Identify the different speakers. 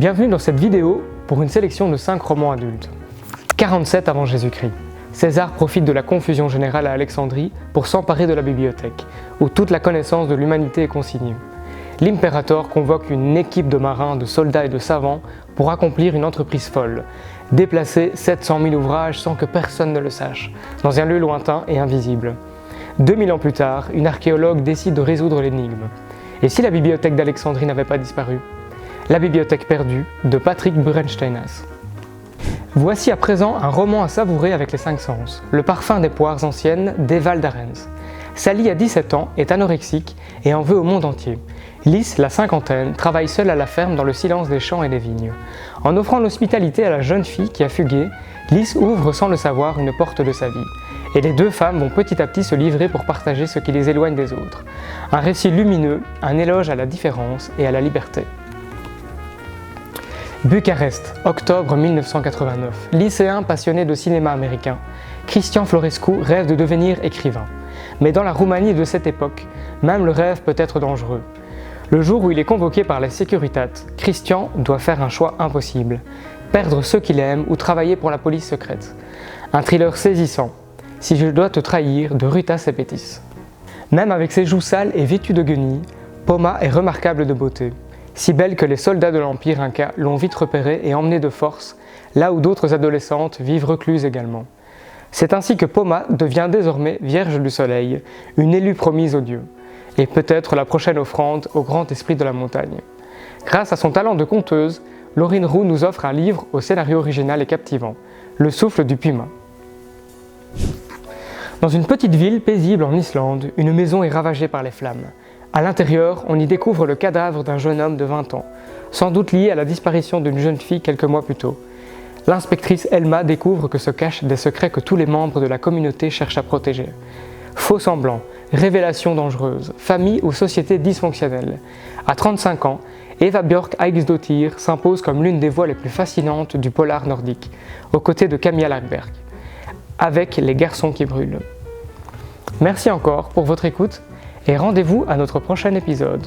Speaker 1: Bienvenue dans cette vidéo pour une sélection de 5 romans adultes. 47 avant Jésus-Christ. César profite de la confusion générale à Alexandrie pour s'emparer de la bibliothèque, où toute la connaissance de l'humanité est consignée. L'impérator convoque une équipe de marins, de soldats et de savants pour accomplir une entreprise folle, déplacer 700 000 ouvrages sans que personne ne le sache, dans un lieu lointain et invisible. 2000 ans plus tard, une archéologue décide de résoudre l'énigme. Et si la bibliothèque d'Alexandrie n'avait pas disparu ? La bibliothèque perdue de Patrick Burensteinas. Voici à présent un roman à savourer avec les 5 sens, Le parfum des poires anciennes d'Evald d'Arens. Sally a 17 ans, est anorexique et en veut au monde entier. Lys, la cinquantaine, travaille seule à la ferme dans le silence des champs et des vignes. En offrant l'hospitalité à la jeune fille qui a fugué, Lys ouvre sans le savoir une porte de sa vie. Et les deux femmes vont petit à petit se livrer pour partager ce qui les éloigne des autres. Un récit lumineux, un éloge à la différence et à la liberté. Bucarest, octobre 1989. Lycéen passionné de cinéma américain, Cristian Florescu rêve de devenir écrivain. Mais dans la Roumanie de cette époque, même le rêve peut être dangereux. Le jour où il est convoqué par la Securitat, Cristian doit faire un choix impossible. Perdre ceux qu'il aime ou travailler pour la police secrète. Un thriller saisissant. Si je dois te trahir, de Ruta Sepetys. Même avec ses joues sales et vêtues de guenilles, Poma est remarquable de beauté. Si belle que les soldats de l'Empire Inca l'ont vite repérée et emmenée de force, là où d'autres adolescentes vivent recluses également. C'est ainsi que Poma devient désormais Vierge du Soleil, une élue promise aux dieux, et peut-être la prochaine offrande au grand esprit de la montagne. Grâce à son talent de conteuse, Laurine Roux nous offre un livre au scénario original et captivant, Le souffle du puma. Dans une petite ville paisible en Islande, une maison est ravagée par les flammes. À l'intérieur, on y découvre le cadavre d'un jeune homme de 20 ans, sans doute lié à la disparition d'une jeune fille quelques mois plus tôt. L'inspectrice Elma découvre que se cachent des secrets que tous les membres de la communauté cherchent à protéger. Faux semblants, révélations dangereuses, famille ou société dysfonctionnelle. À 35 ans, Eva Björk Eiksdottir s'impose comme l'une des voix les plus fascinantes du polar nordique, aux côtés de Camilla Läckberg, avec Les garçons qui brûlent. Merci encore pour votre écoute et rendez-vous à notre prochain épisode.